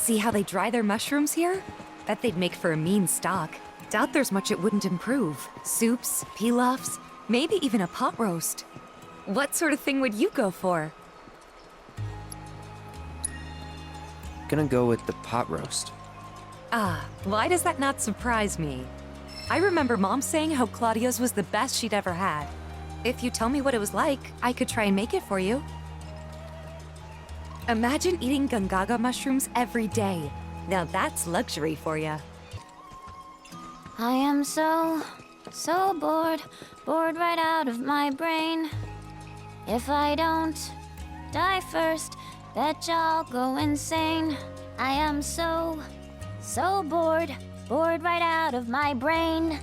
See how they dry their mushrooms here? Bet they'd make for a mean stock. Doubt there's much it wouldn't improve. Soups, pilafs, maybe even a pot roast. What sort of thing would you go for? Gonna go with the pot roast. Ah, why does that not surprise me? I remember Mom saying how Claudia's was the best she'd ever had. If you tell me what it was like, I could try and make it for you. Imagine eating gungaga mushrooms every day. Now that's luxury for ya. I am so bored right out of my brain. If I don't die first, bet y'all go insane. I am so bored right out of my brain.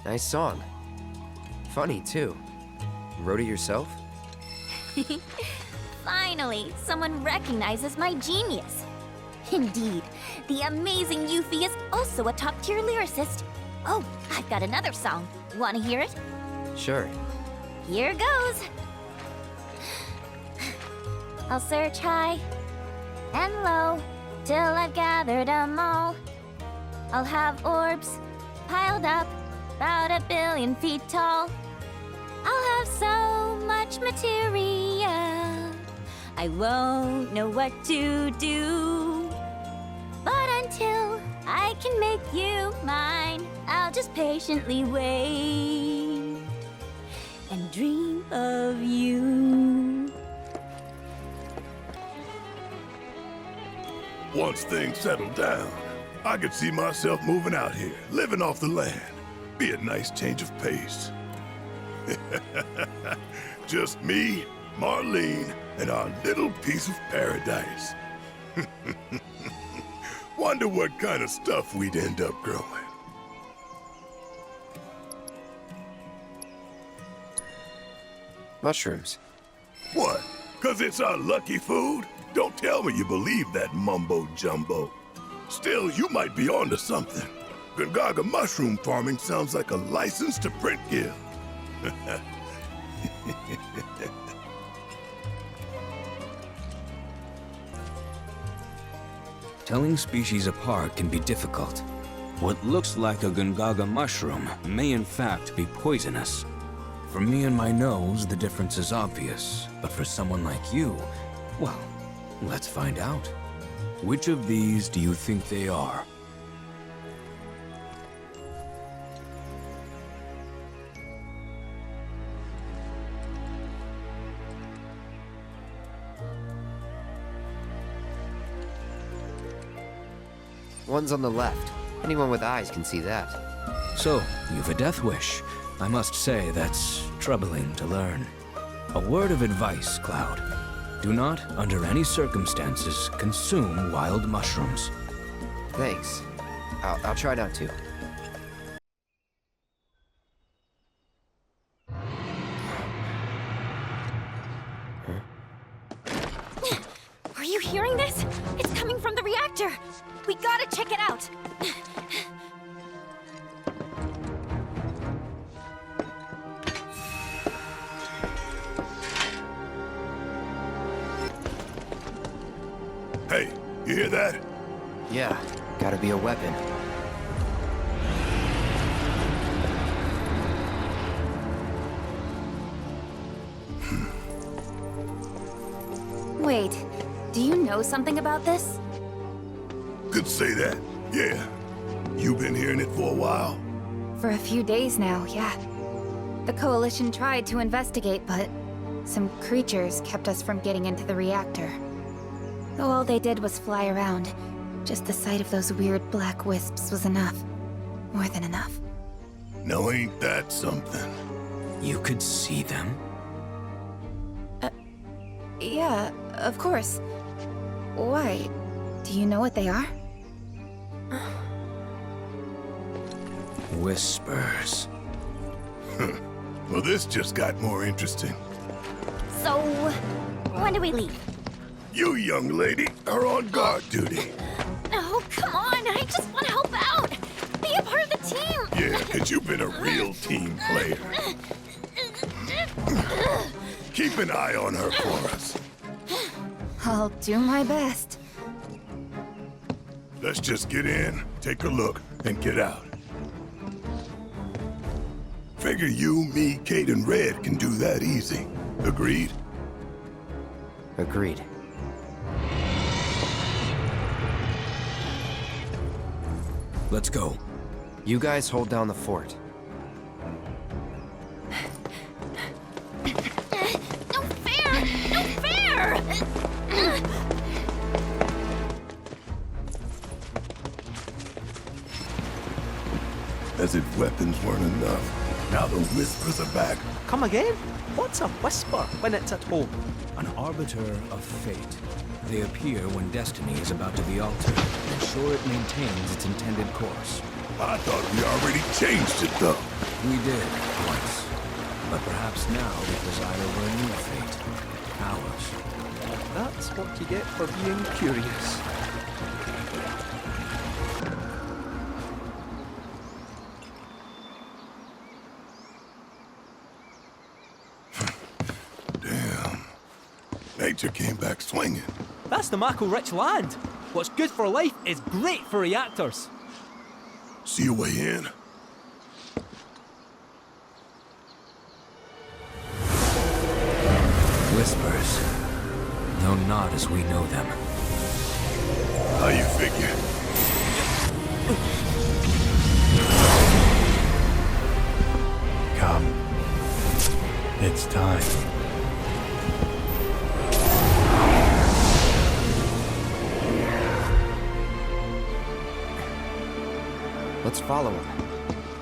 Nice song. Funny, too. Wrote it yourself? Finally, someone recognizes my genius. Indeed, the amazing Yuffie is also a top-tier lyricist. Oh, I've got another song. Wanna hear it? Sure. Here goes. I'll search high and low till I've gathered 'em all. I'll have orbs piled up about 1 billion feet tall. I'll have so much material, I won't know what to do. But until I can make you mine, I'll just patiently wait and dream of you. Once things settle down, I could see myself moving out here, living off the land. Be a nice change of pace. Just me, Marlene, and our little piece of paradise. Wonder what kind of stuff we'd end up growing. Mushrooms. What? 'Cause it's our lucky food? Don't tell me you believe that mumbo-jumbo. Still, you might be onto something. Gungaga mushroom farming sounds like a license to print guild. Telling species apart can be difficult. What looks like a gungaga mushroom may in fact be poisonous. For me and my nose, the difference is obvious, but for someone like you, well, let's find out. Which of these do you think they are? One's on the left. Anyone with eyes can see that. So, you've a death wish. I must say that's troubling to learn. A word of advice, Cloud. Do not, under any circumstances, consume wild mushrooms. Thanks. I'll try not to. Are you hearing this? It's coming from the reactor. We gotta check it out. Hey, you hear that? Yeah, gotta be a weapon. Wait, do you know something about this? Could say that, yeah. You been hearing it for a while? For a few days now, yeah. The Coalition tried to investigate, but some creatures kept us from getting into the reactor. All they did was fly around. Just the sight of those weird black wisps was enough. More than enough. Now ain't that something? You could see them? Yeah, of course. Why? Do you know what they are? Whispers. Well, this just got more interesting. So, when do we leave? You, young lady, are on guard duty. Oh, come on, I just want to help out. Be a part of the team. Yeah, 'cause you've been a real team player. Keep an eye on her for us. I'll do my best. Let's just get in, take a look, and get out. Figure you, me, Kate, and Red can do that easy. Agreed? Agreed. Let's go. You guys hold down the fort. No fair! No fair! As if weapons weren't enough. Now the Whispers are back. Come again? What's a whisper when it's at home? An arbiter of fate. They appear when destiny is about to be altered, ensure it maintains its intended course. I thought we already changed it, though. We did, once. But perhaps now we preside over a new fate. Ours. That's what you get for being curious. Damn. Nature came back swinging. That's the Mako-rich land. What's good for life is great for reactors. See your way in? Whispers. Though not as we know them. How you figure? Come. It's time. Let's follow him.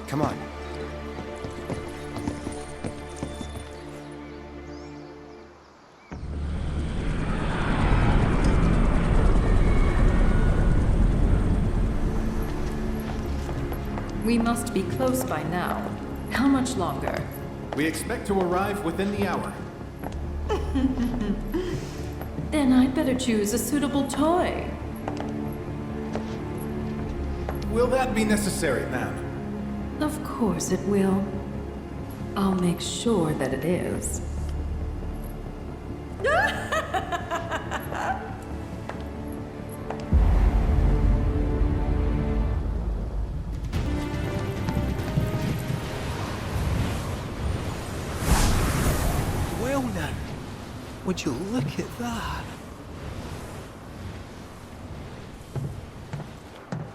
Come on. We must be close by now. How much longer? We expect to arrive within the hour. Then I'd better choose a suitable toy. Will that be necessary, ma'am? Of course it will. I'll make sure that it is. Well now, would you look at that?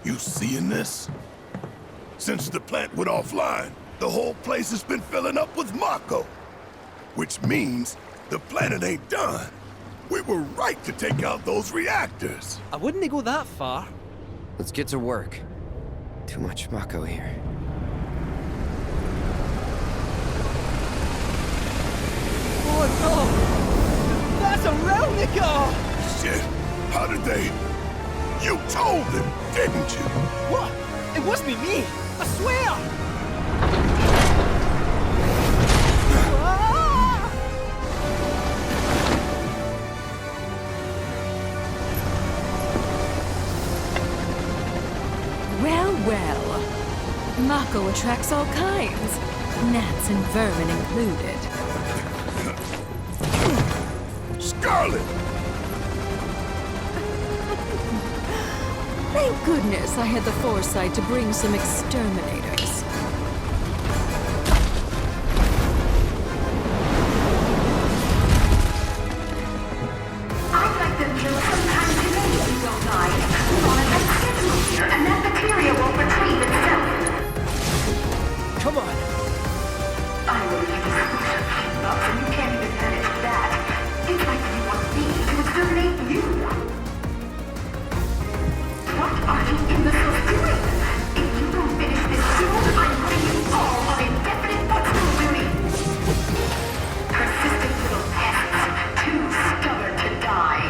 You seeing this? Since the plant went offline, the whole place has been filling up with Mako. Which means the planet ain't done. We were right to take out those reactors. I wouldn't go that far. Let's get to work. Too much Mako here. Oh no! That's a Relnica! Shit, how did they... You told them, didn't you? What? It wasn't me! I swear! Ah! Well, well. Mako attracts all kinds. Gnats and vermin included. Scarlet! Thank goodness I had the foresight to bring some exterminators. I'd like them killed sometime today if you don't mind. We're on a tight schedule here, and that bacteria won't retrieve itself. Come on! I will leave the solution queue up, and you can't even manage that. It's like you want me to exterminate you. What are you imbeciles doing? If you don't finish this soon, I'm putting you all on indefinite patrol duty. Persistent little pests, too stubborn to die.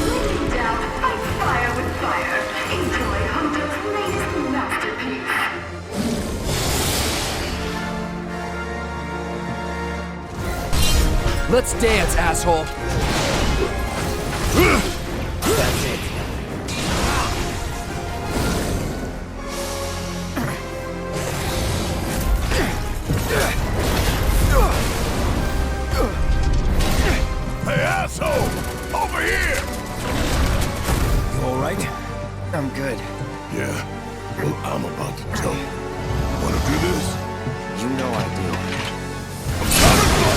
Laying down, fight fire with fire. Enjoy Hunter's latest masterpiece. Let's dance, asshole! That's it. So, over here! You alright? I'm good. Yeah, well, I'm about to jump. Wanna do this? You know I do. I'm coming for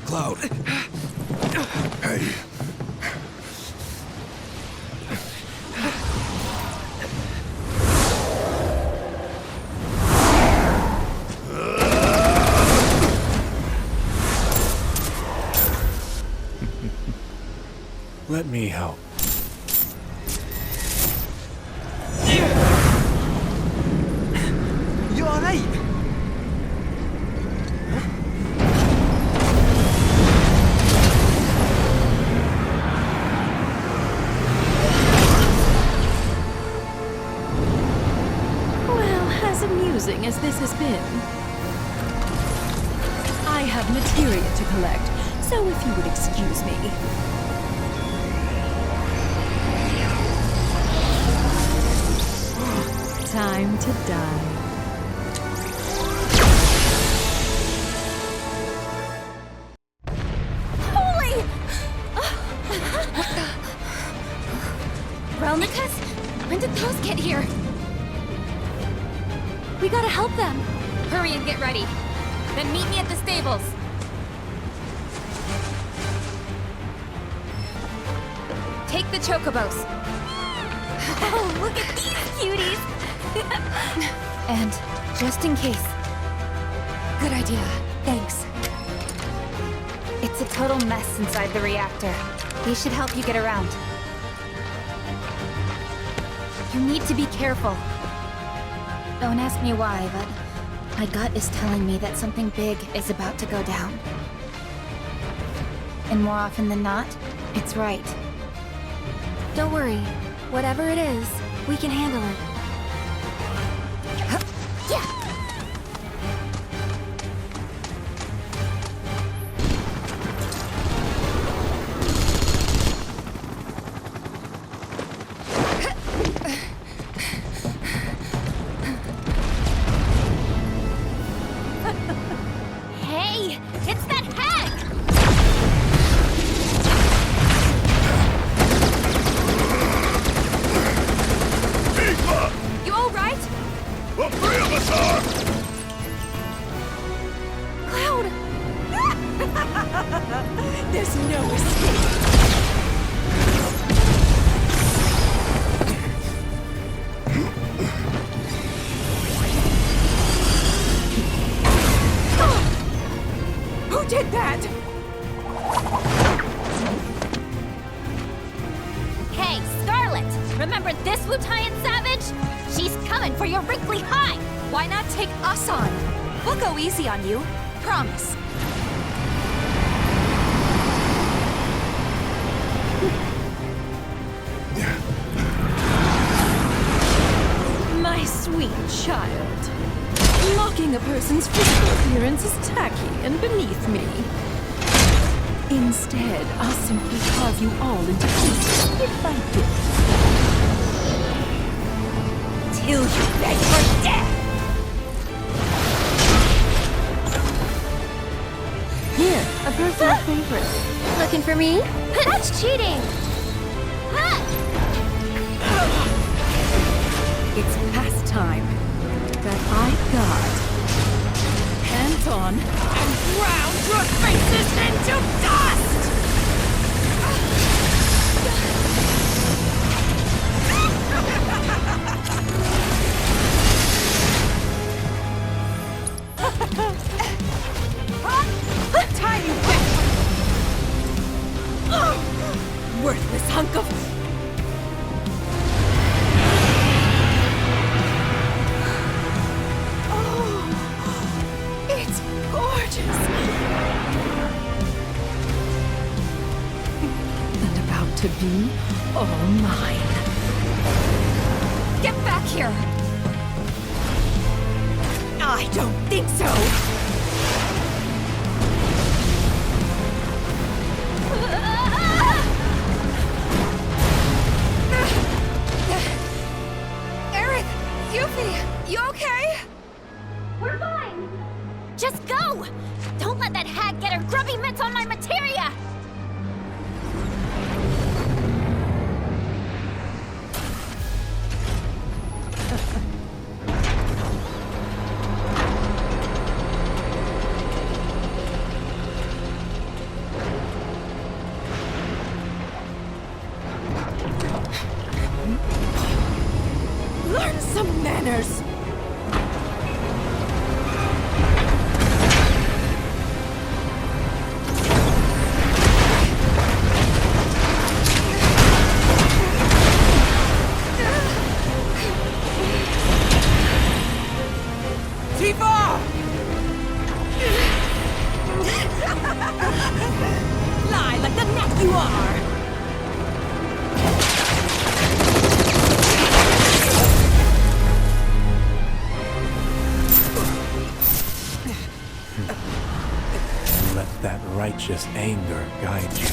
Cloud. Hey. Let me help. You alright? Well, as amusing as this has been, I have materia to collect, so if you would excuse me. Time to die. Holy! Relnicus? When did those get here? We gotta help them. Hurry and get ready. Then meet me at the stables. Take the chocobos. Oh, look at these cuties! And just in case, Good idea. Thanks. it's a total mess inside the reactor. These should help you get around. You need to be careful. Don't ask me why, but my gut is telling me that something big is about to go down. And more often than not, it's right. Don't worry. Whatever it is, we can handle it. Yeah! Hey! It's that hag! Tifa! You alright? The three of us are! Cloud! There's no escape. Who did that? Hey, Scarlet! Remember this Wutaian savage? She's coming for your wrinkly hide! Why not take us on? We'll go easy on you. Promise. My sweet child. Mocking a person's physical appearance is tacky and beneath me. Instead, I'll simply carve you all into pieces bit by bit. Till you beg for death! Here, a personal favorite. Looking for me? That's cheating! It's past time that I guard. Hands on and ground your faces into dust! Tie you back! Worthless hunk of... It's gorgeous! And about to be all mine. Get back here! I don't think so! Some manners! Tifa! Lie like the neck you are! Let that righteous anger guide you.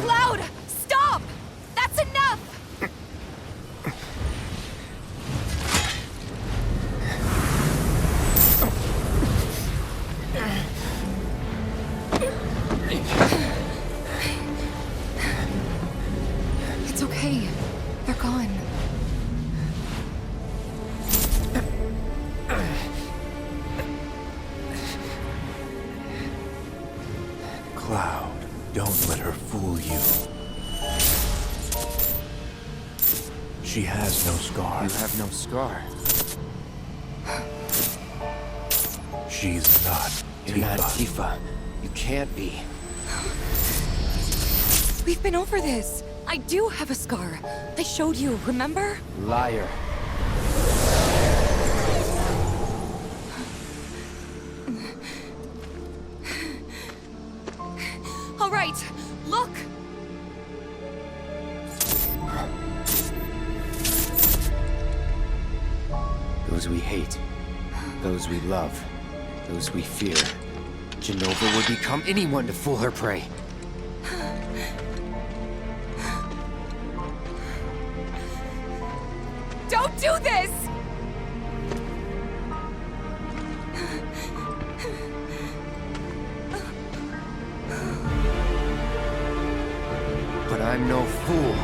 Cloud! Stop! That's enough! It's okay. They're gone. Cloud, don't let her fool you. She has no scar. You have no scar. She's not You're not Tifa. Tifa. You can't be. We've been over this. I do have a scar. I showed you, remember? Liar. All right, look! Those we hate. Those we love. Those we fear. Genova would become anyone to fool her prey. Don't do this! But I'm no fool.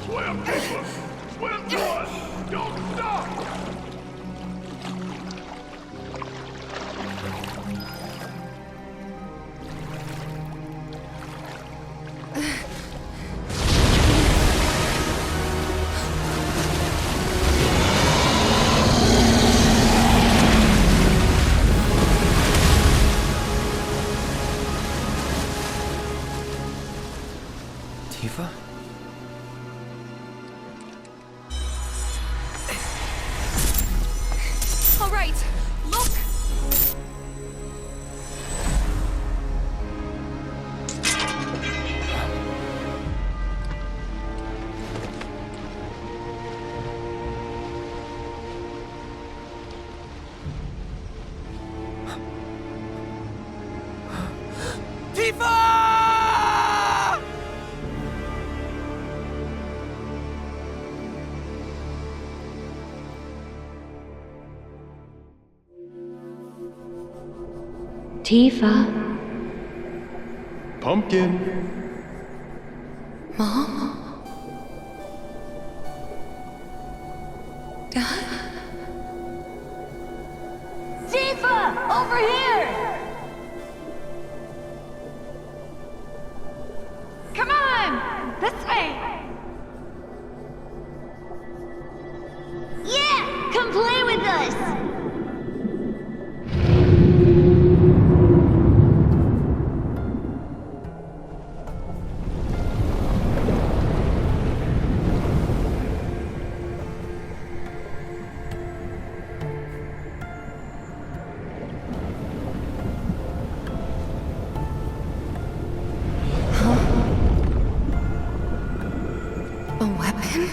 Swim, Tifa! Swim to us! Don't stop! Tifa? All right, look! Tifa! Tifa. Pumpkin. Mom? Dad? Tifa! Over here! Come on! This way! Yeah! Come play with us! A weapon?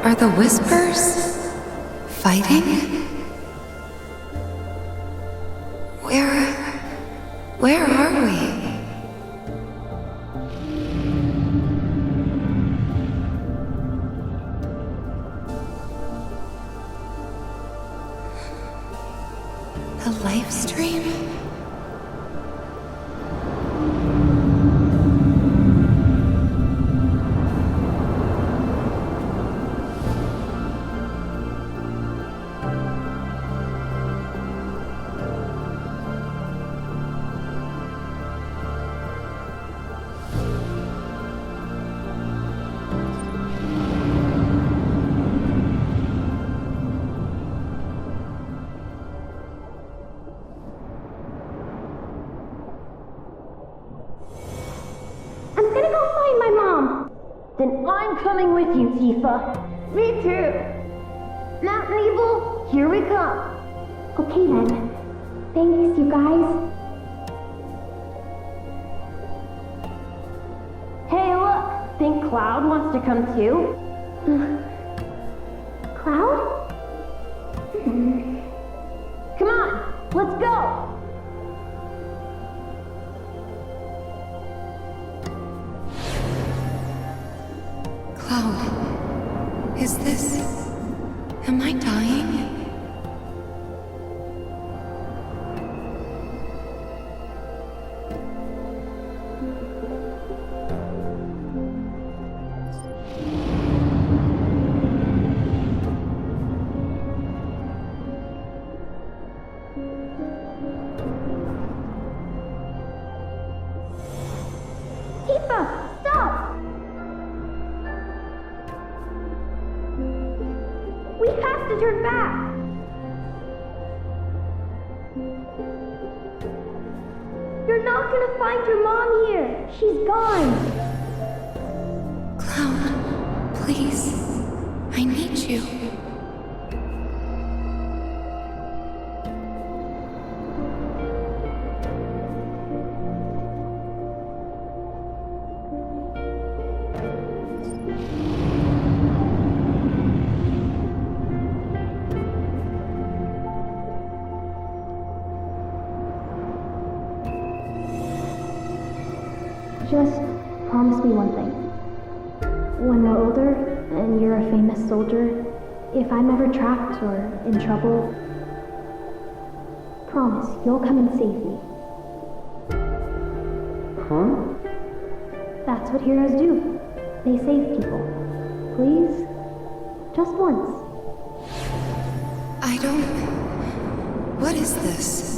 Are the Whispers fighting? Where are we? The life stream? Then I'm coming with you, Tifa. Me too. Mountain Evil, here we come. Okay then. Thanks, you guys. Hey, look. Think Cloud wants to come too? Cloud? Come on, let's go. Cloud, is this... Am I dying? Tifa, stop! We have to turn back! You're not gonna find your mom here! She's gone! Cloud, please. I need you. Just famous soldier, if I'm ever trapped or in trouble, promise you'll come and save me. Huh? That's what heroes do. They save people. Please? Just once. I don't... What is this?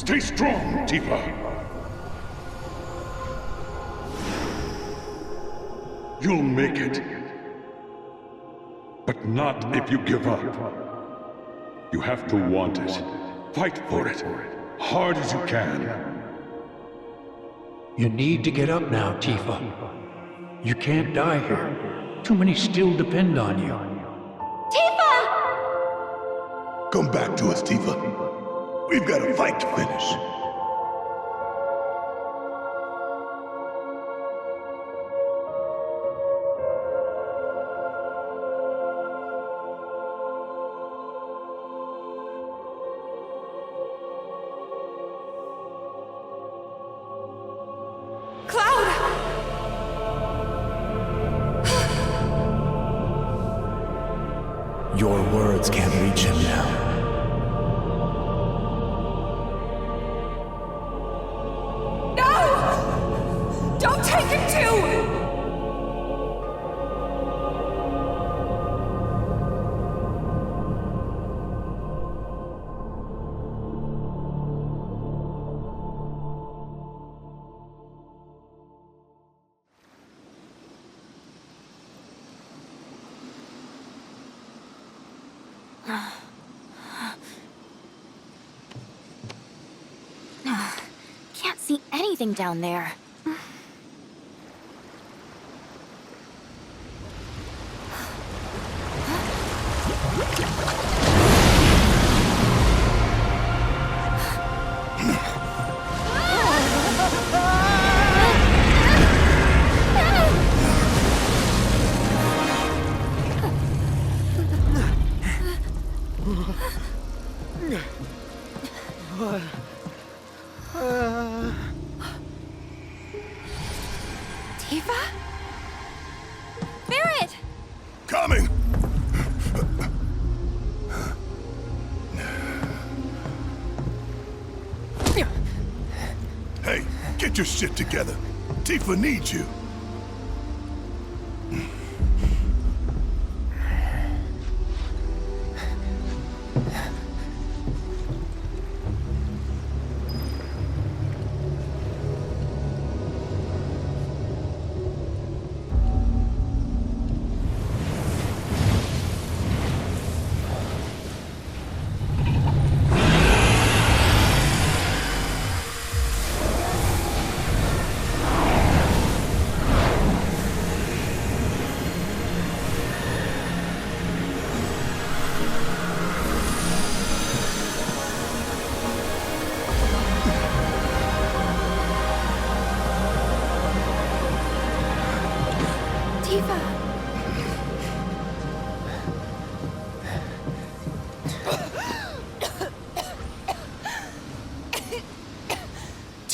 Stay strong, Tifa. You'll make it. But not if you give up. You have to want it. Fight for it. Hard as you can. You need to get up now, Tifa. You can't die here. Too many still depend on you. Tifa! Come back to us, Tifa. We've got a fight to finish. Your words can't reach him now. Don't take him too! Can't see anything down there. Tifa? Barret! Coming! Hey, get your shit together. Tifa needs you.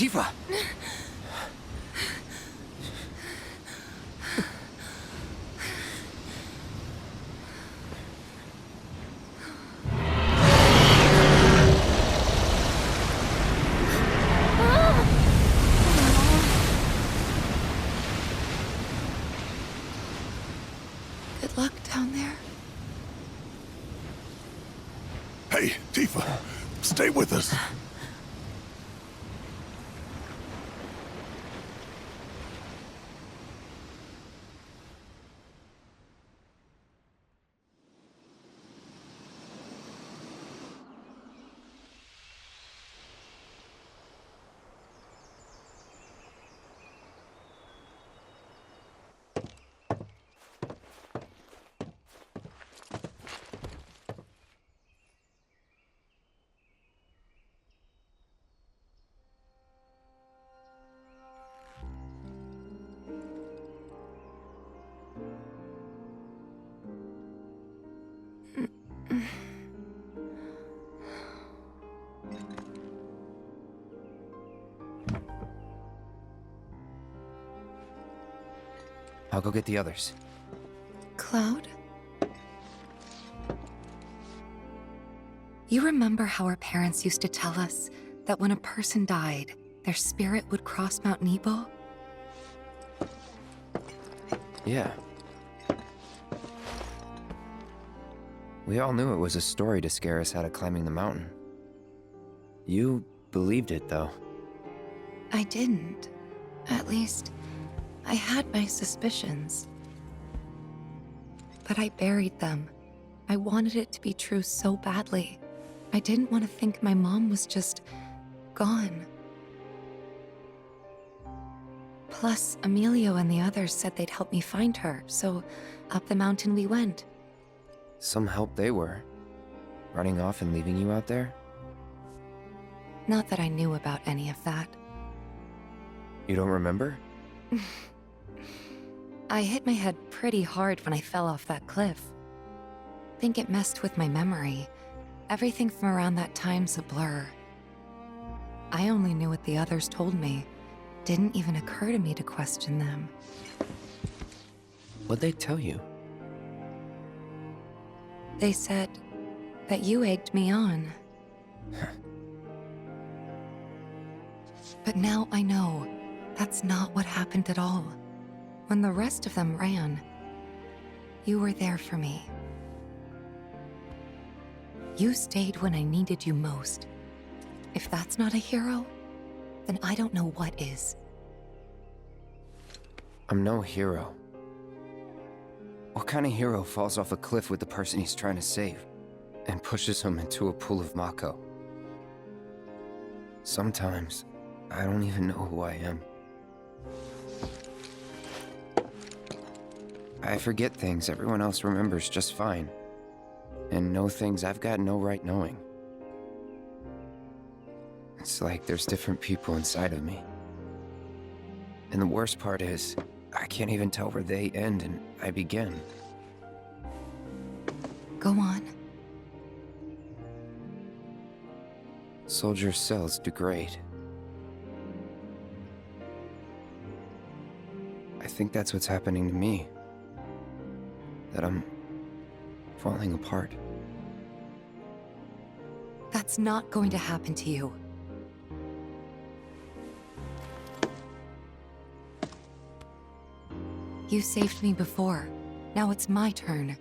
Tifa! Good luck down there. Hey, Tifa, stay with us. I'll go get the others. Cloud? You remember how our parents used to tell us that when a person died, their spirit would cross Mount Nebo? Yeah. We all knew it was a story to scare us out of climbing the mountain. You believed it, though. I didn't. At least, I had my suspicions. But I buried them. I wanted it to be true so badly. I didn't want to think my mom was just gone. Plus, Emilio and the others said they'd help me find her, so up the mountain we went. Some help they were. Running off and leaving you out there? Not that I knew about any of that. You don't remember? I hit my head pretty hard when I fell off that cliff. Think it messed with my memory. Everything from around that time's a blur. I only knew what the others told me. Didn't even occur to me to question them. What'd they tell you? They said that you egged me on. But now I know that's not what happened at all. When the rest of them ran, you were there for me. You stayed when I needed you most. If that's not a hero, then I don't know what is. I'm no hero. What kind of hero falls off a cliff with the person he's trying to save and pushes him into a pool of Mako? Sometimes, I don't even know who I am. I forget things everyone else remembers just fine, and know things I've got no right knowing. It's like there's different people inside of me. And the worst part is, I can't even tell where they end and I begin. Go on. Soldier cells degrade. I think that's what's happening to me. That I'm falling apart. That's not going to happen to you. You saved me before. Now it's my turn.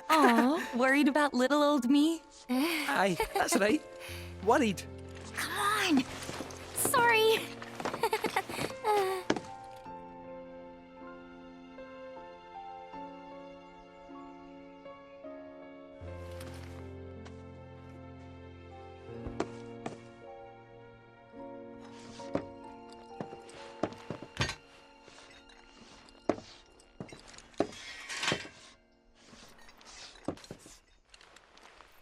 Aw, worried about little old me? Aye, that's right. Worried. Come on! Sorry!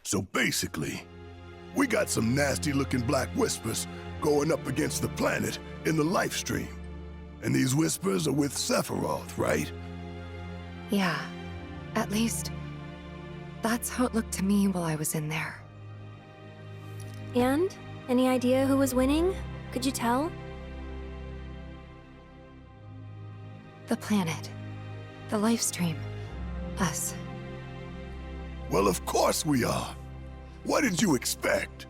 So basically, we got some nasty-looking black whispers going up against the planet in the life stream. And these whispers are with Sephiroth, right? Yeah. At least, that's how it looked to me while I was in there. And? Any idea who was winning? Could you tell? The planet. The life stream. Us. Well, of course we are. What did you expect?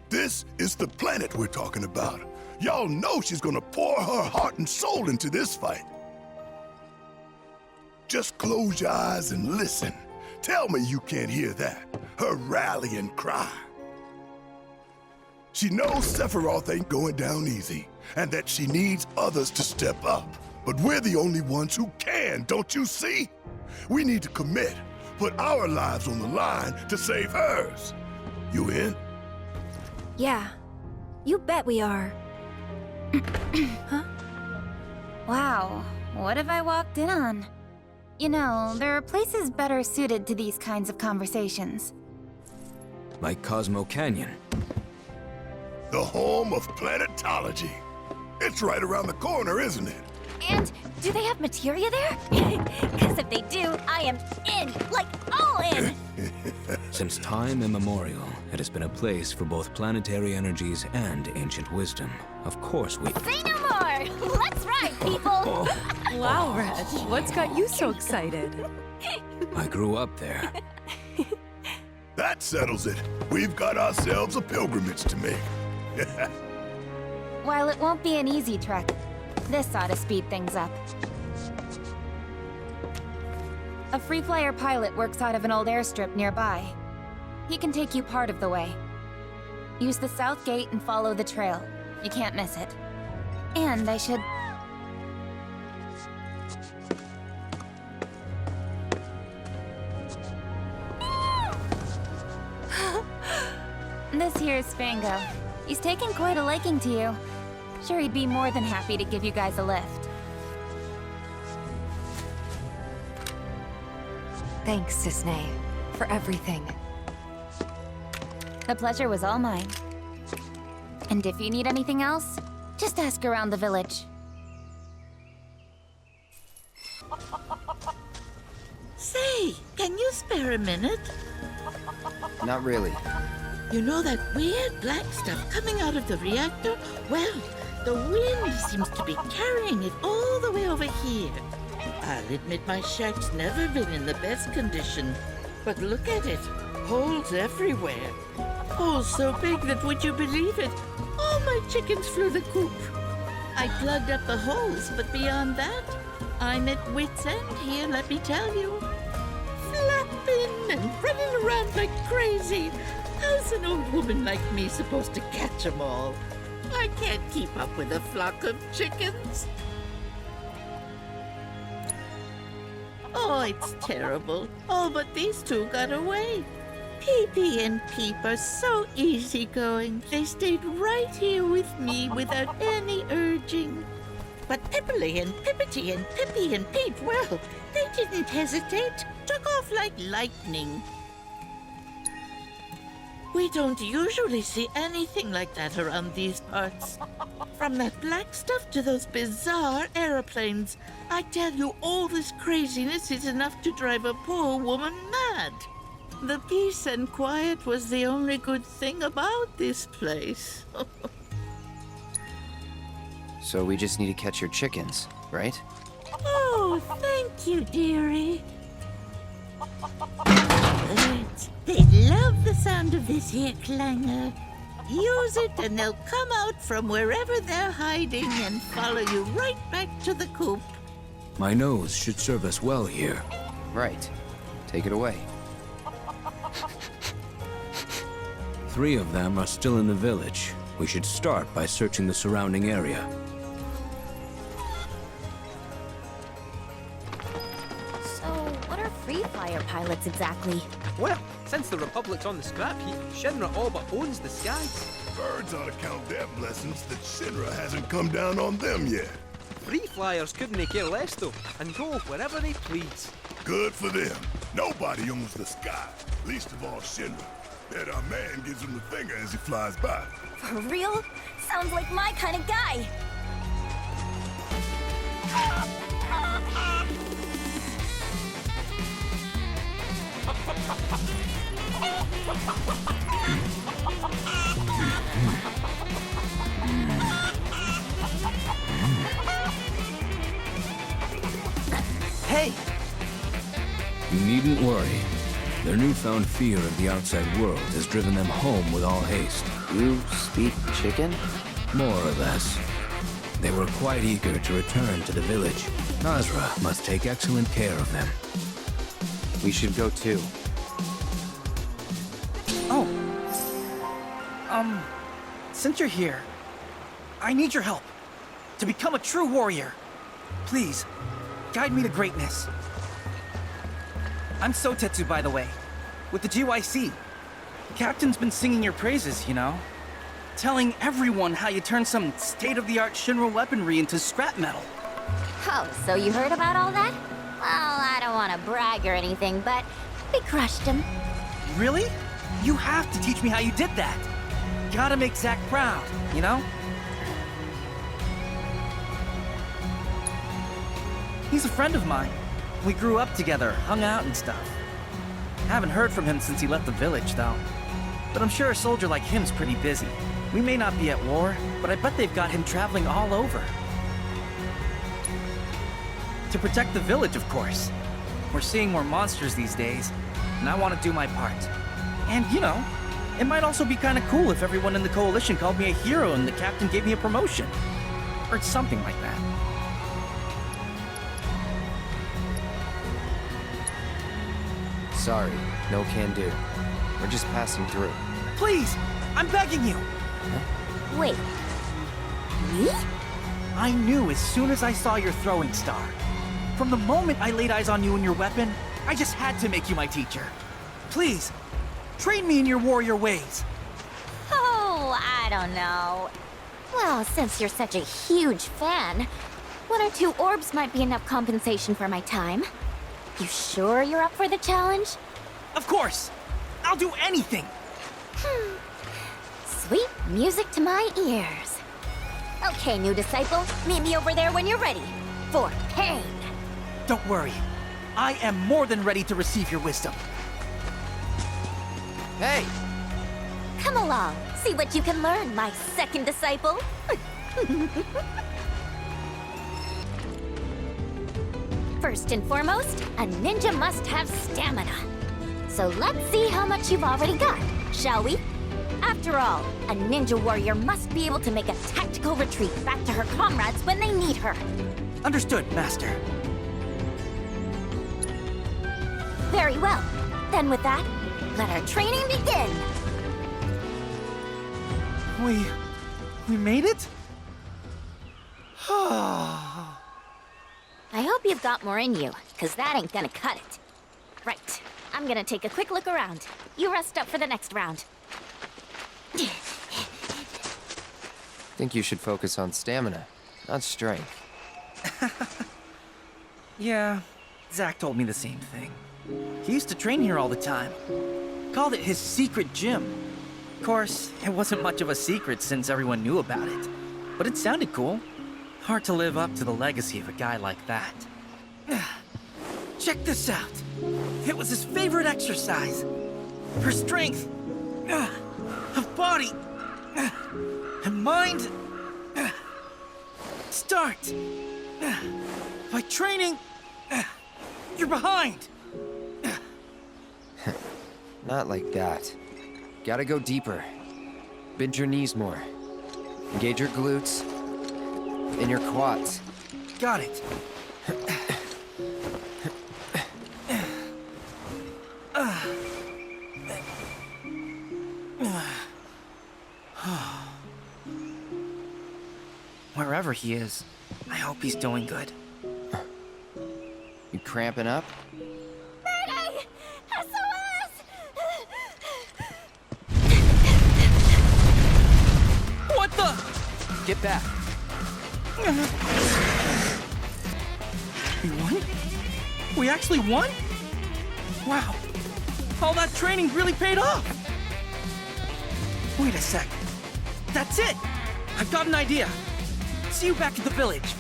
This is the planet we're talking about. Y'all know she's gonna pour her heart and soul into this fight. Just close your eyes and listen. Tell me you can't hear that. Her rallying cry. She knows Sephiroth ain't going down easy, and that she needs others to step up. But we're the only ones who can, don't you see? We need to commit, put our lives on the line to save hers. You in? Yeah. You bet we are. Huh? Wow, what have I walked in on? You know, there are places better suited to these kinds of conversations. Like Cosmo Canyon. The home of planetology. It's right around the corner, isn't it? And do they have materia there? Because if they do, I am in, like all in! Since time immemorial, it has been a place for both planetary energies and ancient wisdom. Of course we... Say no more! Let's ride, people! Wow, Reg, what's got you so excited? I grew up there. That settles it. We've got ourselves a pilgrimage to make. While it won't be an easy trek, this ought to speed things up. A free flyer pilot works out of an old airstrip nearby. He can take you part of the way. Use the south gate and follow the trail. You can't miss it. And I should... This here's Spango. He's taken quite a liking to you. Sure, he'd be more than happy to give you guys a lift. Thanks, Cisne, for everything. The pleasure was all mine. And if you need anything else, just ask around the village. Say, can you spare a minute? Not really. You know that weird black stuff coming out of the reactor? Well, the wind seems to be carrying it all the way over here. I'll admit my shack's never been in the best condition, but look at it. Holes everywhere. Holes so big that, would you believe it, all my chickens flew the coop. I plugged up the holes, but beyond that, I'm at wit's end here, let me tell you. Flapping and running around like crazy. How's an old woman like me supposed to catch 'em all? I can't keep up with a flock of chickens. Oh, it's terrible. Oh, but these two got away. Peepy and Peep are so easygoing. They stayed right here with me without any urging. But Pipperly and Pippity and Pippy and Peep, well, they didn't hesitate. Took off like lightning. We don't usually see anything like that around these parts. From that black stuff to those bizarre aeroplanes, I tell you, all this craziness is enough to drive a poor woman mad. The peace and quiet was the only good thing about this place. So we just need to catch your chickens, right? Oh, thank you, dearie. Birds, they love the sound of this here clangor. Use it and they'll come out from wherever they're hiding and follow you right back to the coop. My nose should serve us well here. Right. Take it away. 3 of them are still in the village. We should start by searching the surrounding area. So, what are free flyer pilots exactly? Well, since the Republic's on the scrap heap, Shinra all but owns the skies. Birds ought to count their blessings that Shinra hasn't come down on them yet. Free flyers couldn't care less though, and go wherever they please. Good for them. Nobody owns the sky, least of all Shinra. Bet our man gives him the finger as he flies by. For real? Sounds like my kind of guy. Hey! You needn't worry. Their newfound fear of the outside world has driven them home with all haste. You speak chicken? More or less. They were quite eager to return to the village. Azra must take excellent care of them. We should go too. Oh. Since you're here, I need your help. To become a true warrior. Please, guide me to greatness. I'm Sotetsu, by the way, with the GYC. Captain's been singing your praises, you know? Telling everyone how you turned some state-of-the-art Shinra weaponry into scrap metal. Oh, so you heard about all that? Well, I don't want to brag or anything, but we crushed him. Really? You have to teach me how you did that. Gotta make Zack proud, you know? He's a friend of mine. We grew up together, hung out and stuff. Haven't heard from him since he left the village, though. But I'm sure a soldier like him's pretty busy. We may not be at war, but I bet they've got him traveling all over. To protect the village, of course. We're seeing more monsters these days, and I want to do my part. And, you know, it might also be kind of cool if everyone in the Coalition called me a hero and the captain gave me a promotion. Or something like that. Sorry, no can do. We're just passing through. Please! I'm begging you! Wait. Me? I knew as soon as I saw your throwing star. From the moment I laid eyes on you and your weapon, I just had to make you my teacher. Please, train me in your warrior ways. Oh, I don't know. Well, since you're such a huge fan, 1 or 2 orbs might be enough compensation for my time. You sure you're up for the challenge? Of course! I'll do anything! Sweet music to my ears. Okay, new disciple, meet me over there when you're ready. For pain. Don't worry. I am more than ready to receive your wisdom. Hey! Come along, see what you can learn, my second disciple. First and foremost, a ninja must have stamina. So let's see how much you've already got, shall we? After all, a ninja warrior must be able to make a tactical retreat back to her comrades when they need her. Understood, Master. Very well. Then with that, let our training begin. We made it? I hope you've got more in you, because that ain't gonna cut it. Right. I'm gonna take a quick look around. You rest up for the next round. Think you should focus on stamina, not strength. Yeah, Zack told me the same thing. He used to train here all the time. Called it his secret gym. Of course, it wasn't much of a secret since everyone knew about it. But it sounded cool. Hard to live up to the legacy of a guy like that. Check this out. It was his favorite exercise. For strength, of body, and mind. Start. By training, you're behind. Not like that. Gotta go deeper. Bend your knees more. Engage your glutes. And your quads. Got it. Wherever he is, I hope he's doing good. You cramping up? Mayday! SOS! What the? Get back. We won? We actually won? Wow. All that training really paid off. Wait a sec. That's it! I've got an idea. See you back at the village.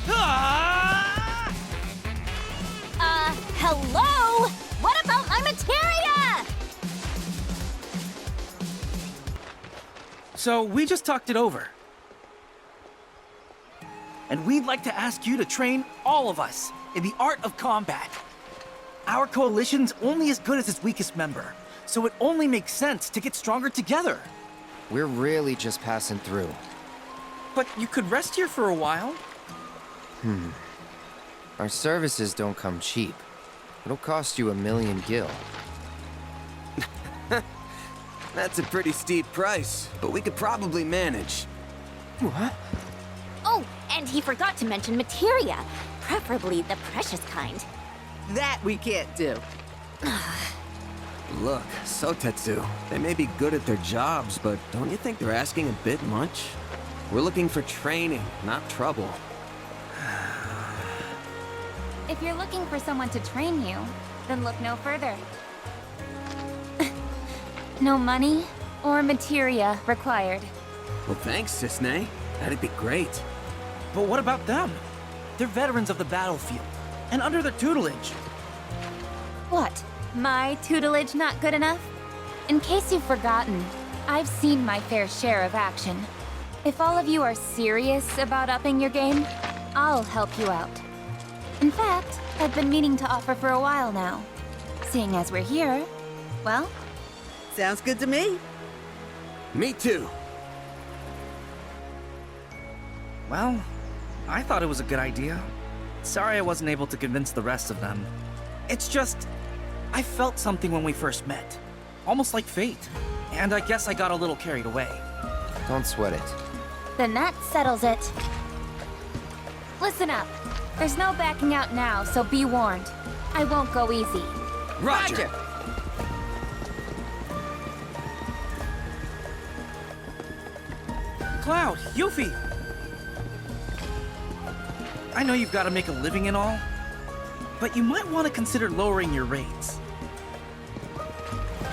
Ah! Hello? What about my materia? So, we just talked it over. And we'd like to ask you to train all of us in the art of combat. Our coalition's only as good as its weakest member, so it only makes sense to get stronger together. We're really just passing through. But you could rest here for a while. Our services don't come cheap. It'll cost you 1,000,000 gil. That's a pretty steep price, but we could probably manage. What? Oh, and he forgot to mention materia, preferably the precious kind. That we can't do. Look, Sotetsu, they may be good at their jobs, but don't you think they're asking a bit much? We're looking for training, not trouble. If you're looking for someone to train you, then look no further. No money or materia required. Well, thanks, Cisne. That'd be great. But what about them? They're veterans of the battlefield, and under their tutelage. What? My tutelage not good enough? In case you've forgotten, I've seen my fair share of action. If all of you are serious about upping your game, I'll help you out. In fact, I've been meaning to offer for a while now. Seeing as we're here, well... Sounds good to me. Me too. Well, I thought it was a good idea. Sorry I wasn't able to convince the rest of them. It's just, I felt something when we first met. Almost like fate. And I guess I got a little carried away. Don't sweat it. Then that settles it. Listen up. There's no backing out now, so be warned. I won't go easy. Roger. Cloud, Yuffie! I know you've got to make a living and all, but you might want to consider lowering your rates.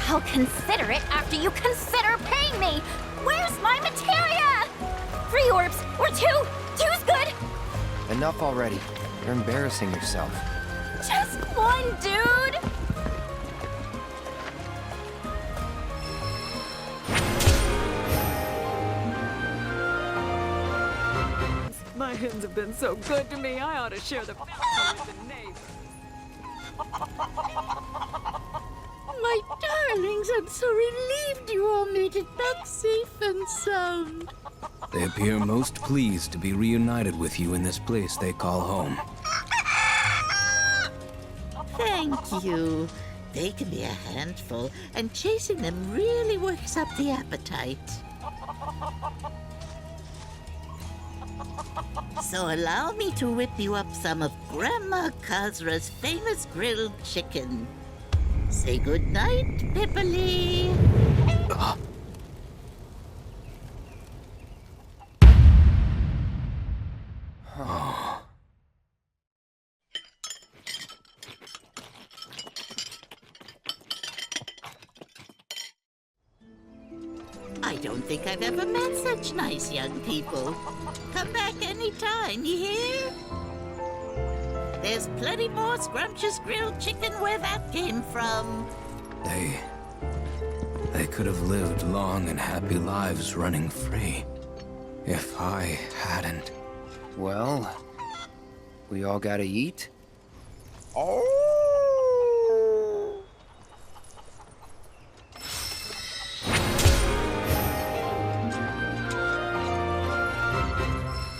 I'll consider it after you consider paying me! Where's my materia? 3 orbs, or 2! 2's good! Enough already. You're embarrassing yourself. Just 1, dude! My hens have been so good to me, I ought to share the benefit with the neighbors. My darlings, I'm so relieved you all made it back safe and sound. They appear most pleased to be reunited with you in this place they call home. Thank you. They can be a handful, and chasing them really works up the appetite. So allow me to whip you up some of Grandma Kazra's famous grilled chicken. Say goodnight, Pipperly. I don't think I've ever met such nice young people. Come back anytime, you hear? There's plenty more scrumptious grilled chicken where that came from. They could have lived long and happy lives running free. If I hadn't. Well, we all gotta eat? Oh!